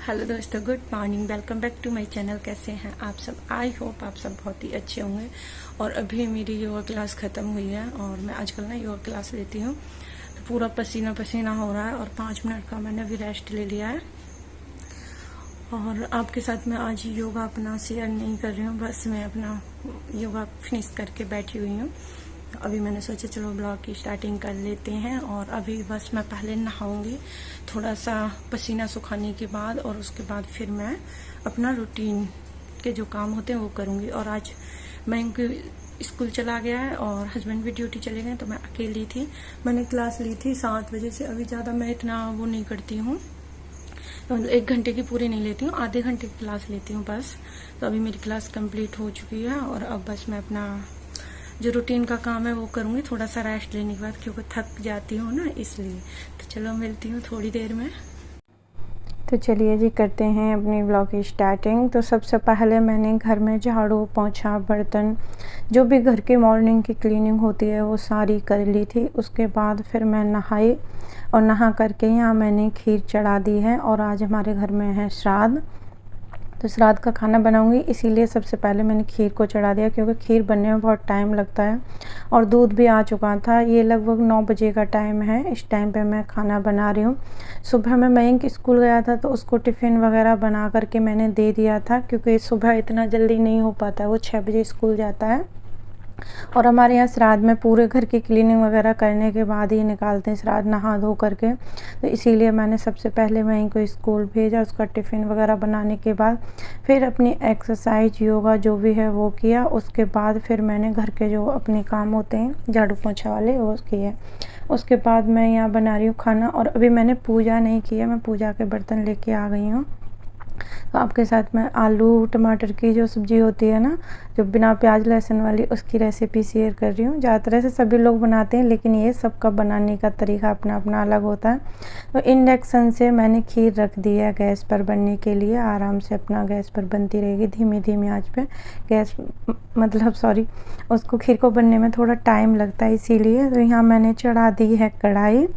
Hello दोस्तों, good morning. Welcome back to my channel. कैसे हैं आप सब? आई होप आप सब बहुत ही अच्छे होंगे। और अभी मेरी योगा क्लास ख़त्म हुई है और मैं आजकल ना योगा क्लास लेती हूँ तो पूरा पसीना पसीना हो रहा है और 5 मिनट का मैंने अभी रेस्ट ले लिया है। और आपके साथ मैं आज योगा अपना शेयर नहीं कर रही हूँ, बस मैं अपना योगा फिनिश करके बैठी हुई हूँ। अभी मैंने सोचा चलो ब्लॉग की स्टार्टिंग कर लेते हैं। और अभी बस मैं पहले नहाऊंगी थोड़ा सा पसीना सुखाने के बाद, और उसके बाद फिर मैं अपना रूटीन के जो काम होते हैं वो करूँगी। और आज मैं स्कूल चला गया है और हस्बैंड भी ड्यूटी चले गए तो मैं अकेली थी। मैंने क्लास ली थी 7 बजे से। अभी ज़्यादा मैं इतना वो नहीं करती हूँ, मतलब 1 घंटे की पूरी नहीं लेती हूँ, आधे घंटे की क्लास लेती हूँ बस। तो अभी मेरी क्लास कंप्लीट हो चुकी है और अब बस मैं अपना जो रूटीन का काम है वो करूँगी थोड़ा सा रेस्ट लेने के बाद, क्योंकि थक जाती हूँ ना, इसलिए। तो चलो मिलती हूँ थोड़ी देर में। तो चलिए जी, करते हैं अपनी ब्लॉग की स्टार्टिंग। तो सबसे पहले मैंने घर में झाड़ू पोंछा बर्तन जो भी घर की मॉर्निंग की क्लीनिंग होती है वो सारी कर ली थी। उसके बाद फिर मैं नहाई और नहा करके यहाँ मैंने खीर चढ़ा दी है। और आज हमारे घर में है श्राद्ध, तो श्राद्ध का खाना बनाऊंगी, इसीलिए सबसे पहले मैंने खीर को चढ़ा दिया, क्योंकि खीर बनने में बहुत टाइम लगता है। और दूध भी आ चुका था। ये लगभग 9 बजे का टाइम है। इस टाइम पे मैं खाना बना रही हूँ। सुबह में मयंक स्कूल गया था तो उसको टिफ़िन वगैरह बना करके मैंने दे दिया था, क्योंकि सुबह इतना जल्दी नहीं हो पाता है, वो 6 बजे स्कूल जाता है। और हमारे यहाँ श्राद्ध में पूरे घर की क्लीनिंग वगैरह करने के बाद ही निकालते हैं श्राद्ध, नहा धो करके। तो इसीलिए मैंने सबसे पहले मैं इनको स्कूल भेजा, उसका टिफ़िन वगैरह बनाने के बाद फिर अपनी एक्सरसाइज योगा जो भी है वो किया। उसके बाद फिर मैंने घर के जो अपने काम होते हैं झाड़ू पोंछा वाले वो किए। उसके बाद मैं यहाँ बना रही हूँ खाना। और अभी मैंने पूजा नहीं की है, मैं पूजा के बर्तन लेके आ गई हूँ। तो आपके साथ मैं आलू टमाटर की जो सब्ज़ी होती है ना, जो बिना प्याज लहसुन वाली, उसकी रेसिपी शेयर कर रही हूँ। ज़्यादातर ऐसे सभी लोग बनाते हैं, लेकिन ये सबका बनाने का तरीका अपना अपना अलग होता है। तो इंडक्शन से मैंने खीर रख दी है गैस पर बनने के लिए। आराम से अपना गैस पर बनती रहेगी धीमी धीमी आंच पे। गैस मतलब सॉरी, उसको खीर को बनने में थोड़ा टाइम लगता है, इसीलिए। तो यहाँ मैंने चढ़ा दी है कढ़ाई,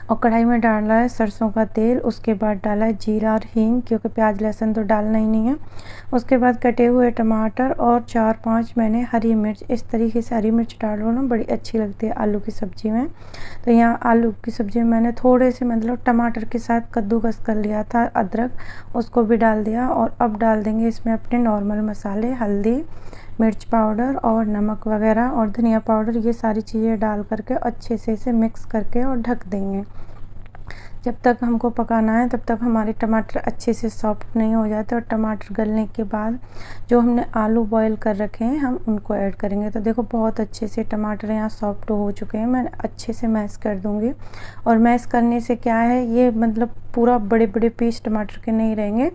और कढ़ाई में डाला है सरसों का तेल। उसके बाद डाला है जीरा और हींग, क्योंकि प्याज लहसुन तो डालना ही नहीं है। उसके बाद कटे हुए टमाटर और 4-5 मैंने हरी मिर्च, इस तरीके से हरी मिर्च डालो ना, बड़ी अच्छी लगती है आलू की सब्ज़ी में। तो यहाँ आलू की सब्ज़ी में मैंने थोड़े से मतलब टमाटर के साथ कद्दूकस कर लिया था अदरक, उसको भी डाल दिया। और अब डाल देंगे इसमें अपने नॉर्मल मसाले, हल्दी, मिर्च पाउडर और नमक वगैरह और धनिया पाउडर, ये सारी चीज़ें डाल करके अच्छे से इसे मिक्स करके और ढक देंगे। जब तक हमको पकाना है तब तक हमारे टमाटर अच्छे से सॉफ्ट नहीं हो जाते। और टमाटर गलने के बाद जो हमने आलू बॉईल कर रखे हैं हम उनको ऐड करेंगे। तो देखो बहुत अच्छे से टमाटर यहाँ सॉफ्ट हो चुके हैं। मैं अच्छे से मैश कर दूँगी। और मैश करने से क्या है, ये मतलब पूरा बड़े बड़े पीस टमाटर के नहीं रहेंगे,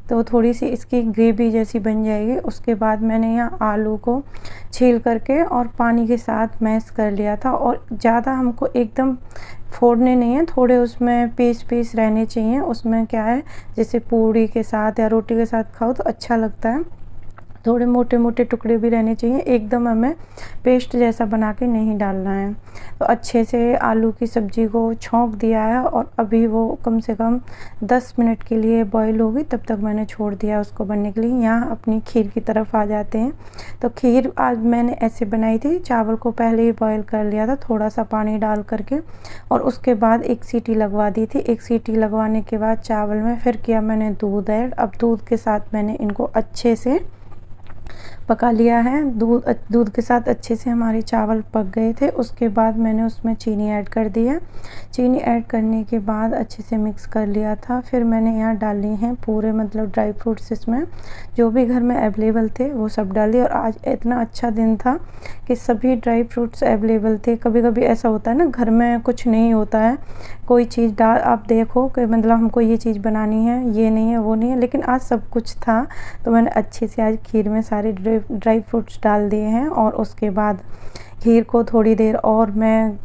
तो थोड़ी सी इसकी ग्रेवी जैसी बन जाएगी। उसके बाद मैंने यहाँ आलू को छील करके और पानी के साथ मैश कर लिया था। और ज़्यादा हमको एकदम फोड़ने नहीं है, थोड़े उसमें पीस पीस रहने चाहिए। उसमें क्या है, जैसे पूड़ी के साथ या रोटी के साथ खाओ तो अच्छा लगता है। थोड़े मोटे मोटे टुकड़े भी रहने चाहिए, एकदम हमें पेस्ट जैसा बना के नहीं डालना है। तो अच्छे से आलू की सब्ज़ी को छौंक दिया है और अभी वो कम से कम 10 मिनट के लिए बॉईल होगी, तब तक मैंने छोड़ दिया उसको बनने के लिए। यहाँ अपनी खीर की तरफ आ जाते हैं। तो खीर आज मैंने ऐसे बनाई थी, चावल को पहले ही बॉईल कर लिया था थोड़ा सा पानी डाल करके, और उसके बाद 1 सीटी लगवा दी थी। 1 सीटी लगवाने के बाद चावल में फिर किया मैंने दूध ऐड। अब दूध के साथ मैंने इनको अच्छे से पका लिया है। दूध के साथ अच्छे से हमारे चावल पक गए थे। उसके बाद मैंने उसमें चीनी ऐड कर दी है। चीनी ऐड करने के बाद अच्छे से मिक्स कर लिया था। फिर मैंने यहाँ डाली हैं पूरे मतलब ड्राई फ्रूट्स, इसमें जो भी घर में अवेलेबल थे वो सब डाल दिए। और आज इतना अच्छा दिन था कि सभी ड्राई फ्रूट्स अवेलेबल थे। कभी कभी ऐसा होता है ना, घर में कुछ नहीं होता है, कोई चीज़ डाल आप देखो कि मतलब हमको ये चीज़ बनानी है, ये नहीं है वो नहीं है, लेकिन आज सब कुछ था। तो मैंने अच्छे से आज खीर में सारे ड्राई फ्रूट्स डाल दिए हैं। और उसके बाद खीर को थोड़ी देर और मैं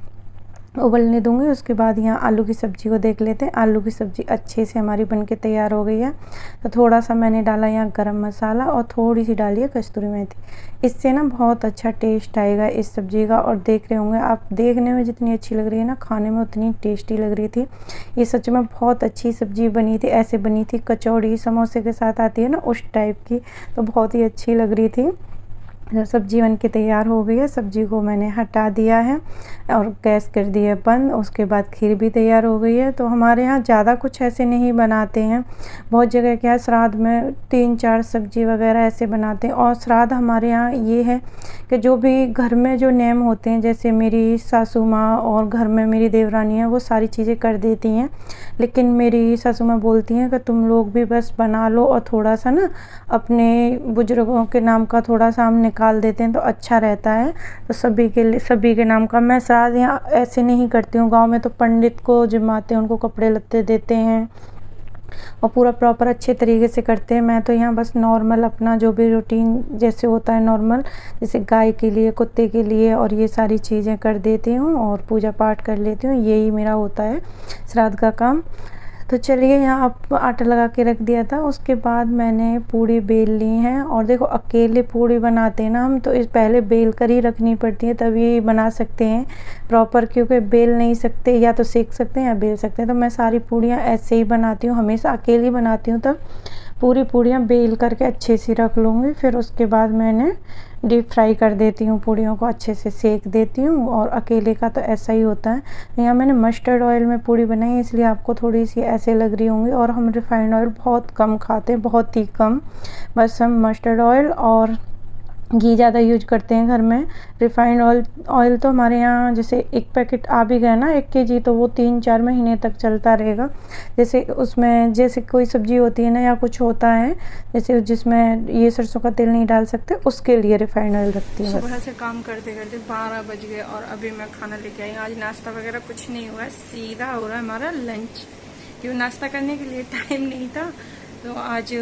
उबलने दूंगी। उसके बाद यहाँ आलू की सब्ज़ी को देख लेते हैं। आलू की सब्ज़ी अच्छे से हमारी बनके तैयार हो गई है। तो थोड़ा सा मैंने डाला यहाँ गरम मसाला और थोड़ी सी डाली है कस्तूरी मेथी। इससे ना बहुत अच्छा टेस्ट आएगा इस सब्ज़ी का। और देख रहे होंगे आप, देखने में जितनी अच्छी लग रही है ना, खाने में उतनी टेस्टी लग रही थी। ये सच में बहुत अच्छी सब्ज़ी बनी थी। ऐसे बनी थी कचौड़ी समोसे के साथ आती है ना, उस टाइप की, तो बहुत ही अच्छी लग रही थी। सब्ज़ी बन के तैयार हो गई है। सब्ज़ी को मैंने हटा दिया है और गैस कर दी है बंद। उसके बाद खीर भी तैयार हो गई है। तो हमारे यहाँ ज़्यादा कुछ ऐसे नहीं बनाते हैं। बहुत जगह क्या है, श्राद्ध में 3-4 सब्ज़ी वगैरह ऐसे बनाते हैं। और श्राद्ध हमारे यहाँ ये है कि जो भी घर में जो नेम होते हैं, जैसे मेरी सासू माँ और घर में मेरी देवरानी है, वो सारी चीज़ें कर देती हैं। लेकिन मेरी सासू माँ बोलती हैं कि तुम लोग भी बस बना लो और थोड़ा सा ना अपने बुजुर्गों के नाम का थोड़ा सा हम निकाल देते हैं तो अच्छा रहता है। तो सभी के नाम का मैं श्राद्ध यहाँ ऐसे नहीं करती हूँ। गांव में तो पंडित को जिम्माते हैं, उनको कपड़े लत्ते देते हैं और पूरा प्रॉपर अच्छे तरीके से करते हैं। मैं तो यहाँ बस नॉर्मल अपना जो भी रूटीन जैसे होता है नॉर्मल, जैसे गाय के लिए, कुत्ते के लिए, और ये सारी चीज़ें कर देती हूँ और पूजा पाठ कर लेती हूँ। यही मेरा होता है श्राद्ध का काम। तो चलिए, यहाँ आप आटा लगा के रख दिया था। उसके बाद मैंने पूड़ी बेल ली हैं। और देखो, अकेले पूड़ी बनाते हैं ना हम, तो इस पहले बेल कर ही रखनी पड़ती है, तभी बना सकते हैं प्रॉपर। क्योंकि बेल नहीं सकते, या तो सेक सकते हैं या बेल सकते हैं। तो मैं सारी पूड़ियाँ ऐसे ही बनाती हूँ, हमेशा अकेली बनाती हूँ। तब पूरी पूड़ियाँ बेल करके अच्छे से रख लूँगी। फिर उसके बाद मैंने डीप फ्राई कर देती हूँ, पूड़ियों को अच्छे से सेक देती हूँ। और अकेले का तो ऐसा ही होता है। यहाँ मैंने मस्टर्ड ऑयल में पूड़ी बनाई है, इसलिए आपको थोड़ी सी ऐसे लग रही होंगी। और हम रिफाइंड ऑयल बहुत कम खाते हैं, बहुत ही कम। बस हम मस्टर्ड ऑयल और घी ज़्यादा यूज करते हैं घर में। रिफाइंड ऑयल तो हमारे यहाँ जैसे एक पैकेट आ भी गया ना 1 kg, तो वो 3-4 महीने तक चलता रहेगा। जैसे उसमें जैसे कोई सब्ज़ी होती है ना, या कुछ होता है जैसे जिसमें ये सरसों का तेल नहीं डाल सकते, उसके लिए रिफाइंड ऑयल रखती हूँ। सुबह से काम करते करते 12 बज गए और अभी मैं खाना लेके आई। आज नाश्ता वगैरह कुछ नहीं हुआ है, सीधा हो रहा है हमारा लंच। क्यों, नाश्ता करने के लिए टाइम नहीं था। तो आज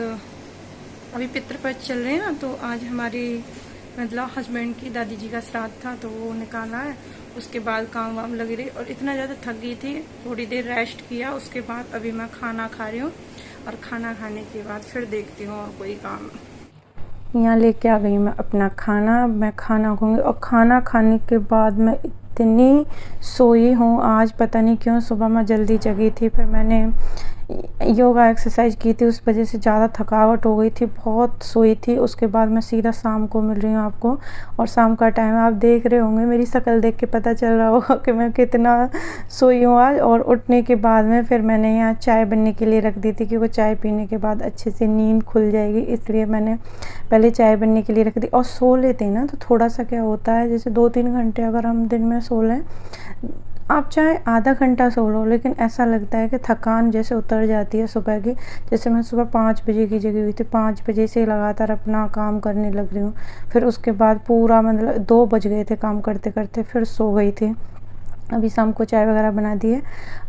अभी पितृपक्ष चल रहे हैं ना, तो आज हमारी मतलब हस्बैंड की दादी जी का श्राद्ध था, तो वो निकाला है। उसके बाद काम वाम लगी रही और इतना ज़्यादा थक गई थी, थोड़ी देर रेस्ट किया। उसके बाद अभी मैं खाना खा रही हूँ और खाना खाने के बाद फिर देखती हूँ और कोई काम। यहाँ लेके आ गई मैं अपना खाना। मैं खाना खाऊंगी और खाना खाने के बाद मैं इतनी सोई हूँ आज, पता नहीं क्यों। सुबह मैं जल्दी जगी थी, फिर मैंने योगा एक्सरसाइज की थी, उस वजह से ज़्यादा थकावट हो गई थी, बहुत सोई थी। उसके बाद मैं सीधा शाम को मिल रही हूँ आपको। और शाम का टाइम आप देख रहे होंगे, मेरी शक्ल देख के पता चल रहा होगा कि मैं कितना सोई हूँ आज। और उठने के बाद में फिर मैंने यहाँ चाय बनने के लिए रख दी थी, क्योंकि चाय पीने के बाद अच्छे से नींद खुल जाएगी, इसलिए मैंने पहले चाय बनने के लिए रख दी। और सो लेते हैं ना तो थोड़ा सा क्या होता है, जैसे 2-3 घंटे अगर हम दिन में सो लें, आप चाहे आधा घंटा सो लो, लेकिन ऐसा लगता है कि थकान जैसे उतर जाती है सुबह की। जैसे मैं सुबह 5 बजे की जगी हुई थी, 5 बजे से लगातार अपना काम करने लग रही हूँ। फिर उसके बाद पूरा मतलब 2 बज गए थे काम करते करते, फिर सो गई थी। अभी शाम को चाय वगैरह बना दी है।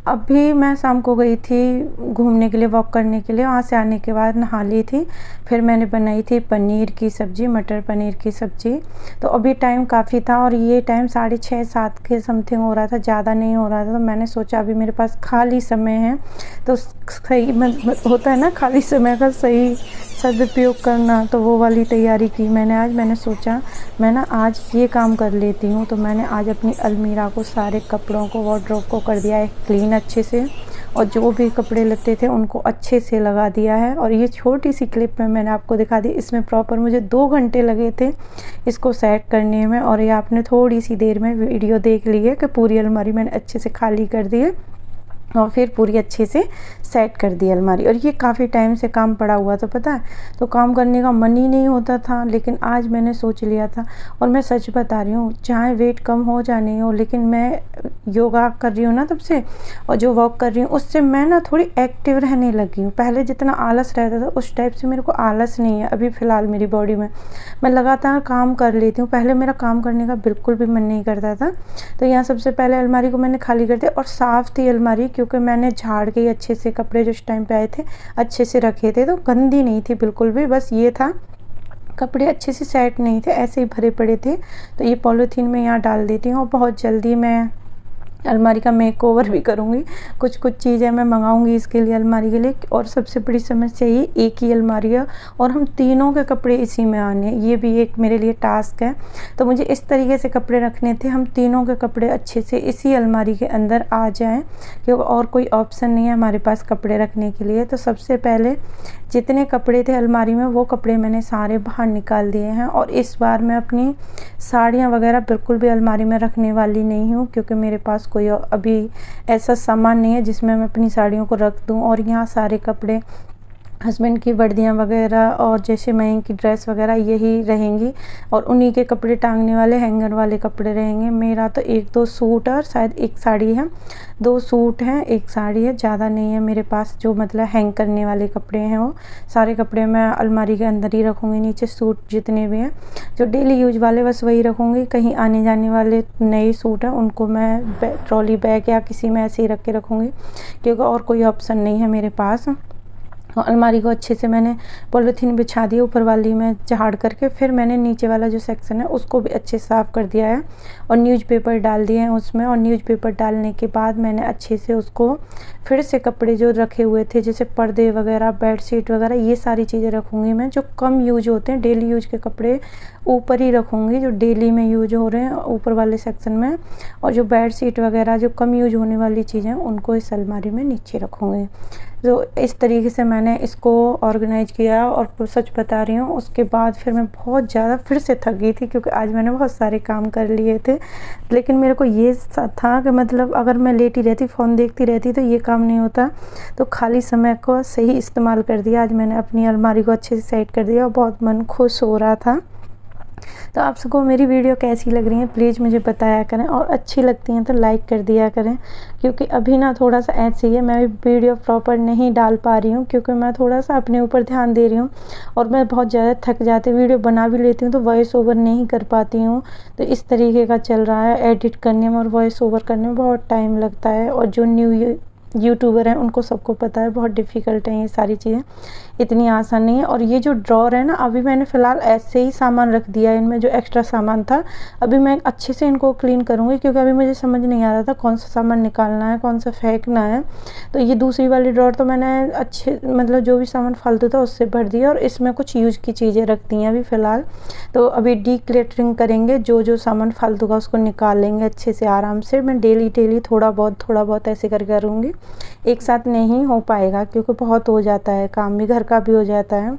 अभी मैं शाम को गई थी घूमने के लिए, वॉक करने के लिए। वहाँ से आने के बाद नहा ली थी। फिर मैंने बनाई थी पनीर की सब्ज़ी, मटर पनीर की सब्ज़ी। तो अभी टाइम काफ़ी था और ये टाइम 6:30-7 के समथिंग हो रहा था, ज़्यादा नहीं हो रहा था। तो मैंने सोचा अभी मेरे पास खाली समय है, तो सही होता है ना खाली समय का सही सदुपयोग करना, तो वो वाली तैयारी की मैंने आज। मैंने सोचा मैं ना आज ये काम कर लेती हूँ। तो मैंने आज अपनी अलमीरा को, सारे कपड़ों को, वार्डरोब को कर दिया है क्लीन अच्छे से। और जो भी कपड़े लत्ते थे उनको अच्छे से लगा दिया है। और ये छोटी सी क्लिप में मैंने आपको दिखा दी। इसमें प्रॉपर मुझे 2 घंटे लगे थे इसको सेट करने में। और ये आपने थोड़ी सी देर में वीडियो देख ली है कि पूरी अलमारी मैंने अच्छे से खाली कर दी है और फिर पूरी अच्छे से सेट कर दी अलमारी। और ये काफ़ी टाइम से काम पड़ा हुआ था, पता है, तो काम करने का मन ही नहीं होता था। लेकिन आज मैंने सोच लिया था। और मैं सच बता रही हूँ, चाहे वेट कम हो या नहीं हो, लेकिन मैं योगा कर रही हूँ ना तब से, और जो वॉक कर रही हूँ उससे मैं ना थोड़ी एक्टिव रहने लगी हूँ। पहले जितना आलस रहता था उस टाइप से मेरे को आलस नहीं है अभी फ़िलहाल मेरी बॉडी में। मैं लगातार काम कर लेती हूँ। पहले मेरा काम करने का बिल्कुल भी मन नहीं करता था। तो यहाँ सबसे पहले अलमारी को मैंने खाली कर दिया। और साफ़ थी अलमारी, क्योंकि मैंने झाड़ के अच्छे से कपड़े जो इस टाइम पे आए थे अच्छे से रखे थे, तो गंदी नहीं थी बिल्कुल भी। बस ये था कपड़े अच्छे से सेट नहीं थे, ऐसे ही भरे पड़े थे। तो ये पॉलीथीन में यहाँ डाल देती हूँ और बहुत जल्दी मैं अलमारी का मेकओवर भी करूँगी। कुछ चीज़ें मैं मंगाऊंगी इसके लिए, अलमारी के लिए। और सबसे बड़ी समस्या ये एक ही अलमारी है और हम तीनों के कपड़े इसी में आने, ये भी एक मेरे लिए टास्क है। तो मुझे इस तरीके से कपड़े रखने थे, हम तीनों के कपड़े अच्छे से इसी अलमारी के अंदर आ जाएं, क्योंकि और कोई ऑप्शन नहीं है हमारे पास कपड़े रखने के लिए। तो सबसे पहले जितने कपड़े थे अलमारी में वो कपड़े मैंने सारे बाहर निकाल दिए हैं। और इस बार मैं अपनी साड़ियाँ वगैरह बिल्कुल भी अलमारी में रखने वाली नहीं हूँ, क्योंकि मेरे पास कोई अभी ऐसा सामान नहीं है जिसमें मैं अपनी साड़ियों को रख दूँ। और यहाँ सारे कपड़े हस्बैंड की वर्दियाँ वगैरह और जैसे मैं की ड्रेस वगैरह यही रहेंगी, और उन्हीं के कपड़े टांगने वाले हैंगर वाले कपड़े रहेंगे। मेरा तो 1-2 सूट और शायद एक साड़ी है, 2 सूट हैं, एक साड़ी है, ज़्यादा नहीं है मेरे पास जो मतलब हैंग करने वाले कपड़े हैं। वो सारे कपड़े मैं अलमारी के अंदर ही रखूँगी। नीचे सूट जितने भी हैं जो डेली यूज वाले बस वही रखूँगी। कहीं आने जाने वाले नए सूट हैं उनको मैं ट्रॉली बैग या किसी में ऐसे ही रख के रखूँगी, क्योंकि और कोई ऑप्शन नहीं है मेरे पास। अलमारी को अच्छे से मैंने पॉलीथीन बिछा दिया ऊपर वाली में झाड़ करके, फिर मैंने नीचे वाला जो सेक्शन है उसको भी अच्छे साफ़ कर दिया है और न्यूज़पेपर डाल दिए हैं उसमें। और न्यूज़पेपर डालने के बाद मैंने अच्छे से उसको फिर से कपड़े जो रखे हुए थे जैसे पर्दे वगैरह, बेडशीट वगैरह, ये सारी चीज़ें रखूँगी मैं। जो कम यूज होते हैं डेली यूज के कपड़े ऊपर ही रखूँगी, जो डेली में यूज हो रहे हैं ऊपर वाले सेक्शन में, और जो बेडशीट वगैरह जो कम यूज होने वाली चीज़ें उनको इस अलमारी में नीचे रखूँगी। तो इस तरीके से मैंने इसको ऑर्गेनाइज किया। और सच बता रही हूँ उसके बाद फिर मैं बहुत ज़्यादा फिर से थक गई थी, क्योंकि आज मैंने बहुत सारे काम कर लिए थे। लेकिन मेरे को ये था कि मतलब अगर मैं लेटी रहती फ़ोन देखती रहती तो ये काम नहीं होता, तो खाली समय को सही इस्तेमाल कर दिया। आज मैंने अपनी अलमारी को अच्छे से सेट कर दिया और बहुत मन खुश हो रहा था। तो आप सबको मेरी वीडियो कैसी लग रही है प्लीज़ मुझे बताया करें, और अच्छी लगती हैं तो लाइक कर दिया करें। क्योंकि अभी ना थोड़ा सा ऐसे ही है, मैं वीडियो प्रॉपर नहीं डाल पा रही हूँ, क्योंकि मैं थोड़ा सा अपने ऊपर ध्यान दे रही हूँ और मैं बहुत ज़्यादा थक जाती हूँ। वीडियो बना भी लेती हूँ तो वॉइस ओवर नहीं कर पाती हूँ, तो इस तरीके का चल रहा है। एडिट करने में और वॉइस ओवर करने में बहुत टाइम लगता है, और जो न्यू यूट्यूबर हैं उनको सबको पता है बहुत डिफ़िकल्ट है ये सारी चीज़ें, इतनी आसान नहीं है। और ये जो ड्रॉर है ना, अभी मैंने फ़िलहाल ऐसे ही सामान रख दिया है, इनमें जो एक्स्ट्रा सामान था। अभी मैं अच्छे से इनको क्लीन करूँगी, क्योंकि अभी मुझे समझ नहीं आ रहा था कौन सा सामान निकालना है कौन सा फेंकना है। तो ये दूसरी वाली ड्रॉर तो मैंने अच्छे मतलब जो भी सामान फालतू था उससे भर दिया, और इसमें कुछ यूज की चीज़ें रखती हैं अभी फ़िलहाल। तो अभी डीक्लटरिंग करेंगे, जो सामान फालतू का उसको निकाल लेंगे अच्छे से आराम से। मैं डेली थोड़ा बहुत ऐसे कर करूँगी, एक साथ नहीं हो पाएगा क्योंकि बहुत हो जाता है काम, भी घर का भी हो जाता है।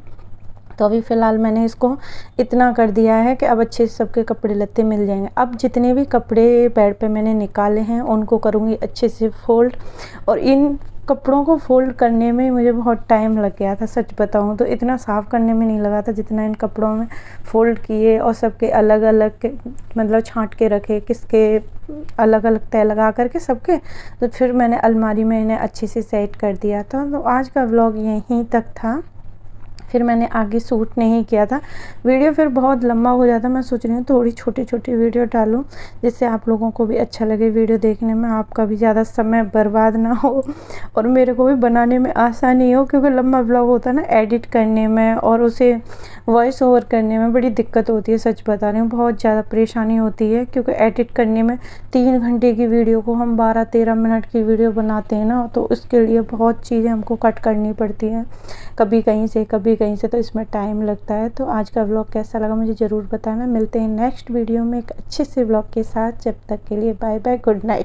तो अभी फ़िलहाल मैंने इसको इतना कर दिया है कि अब अच्छे से सबके कपड़े लत्ते मिल जाएंगे। अब जितने भी कपड़े बेड पे मैंने निकाले हैं उनको करूँगी अच्छे से फोल्ड, और इन कपड़ों को फोल्ड करने में मुझे बहुत टाइम लग गया था, सच बताऊं तो इतना साफ़ करने में नहीं लगा था जितना इन कपड़ों में फोल्ड किए और सबके अलग अलग मतलब छांट के रखे, किसके अलग अलग तय लगा करके सबके। तो फिर मैंने अलमारी में इन्हें अच्छे से सेट कर दिया था। तो आज का व्लॉग यहीं तक था, फिर मैंने आगे शूट नहीं किया था। वीडियो फिर बहुत लंबा हो जाता, मैं सोच रही हूँ थोड़ी छोटी वीडियो डालूँ जिससे आप लोगों को भी अच्छा लगे वीडियो देखने में, आपका भी ज़्यादा समय बर्बाद ना हो और मेरे को भी बनाने में आसानी हो। क्योंकि लंबा व्लॉग होता है ना, एडिट करने में और उसे वॉइस ओवर करने में बड़ी दिक्कत होती है, सच बता रही हूँ बहुत ज़्यादा परेशानी होती है। क्योंकि एडिट करने में 3 घंटे की वीडियो को हम 12-13 मिनट की वीडियो बनाते हैं ना, तो उसके लिए बहुत चीज़ें हमको कट करनी पड़ती हैं, कभी कहीं से कभी कहीं से, तो इसमें टाइम लगता है। तो आज का व्लॉग कैसा लगा मुझे ज़रूर बताना। मिलते हैं नेक्स्ट वीडियो में एक अच्छे से व्लॉग के साथ, जब तक के लिए बाय बाय, गुड नाइट।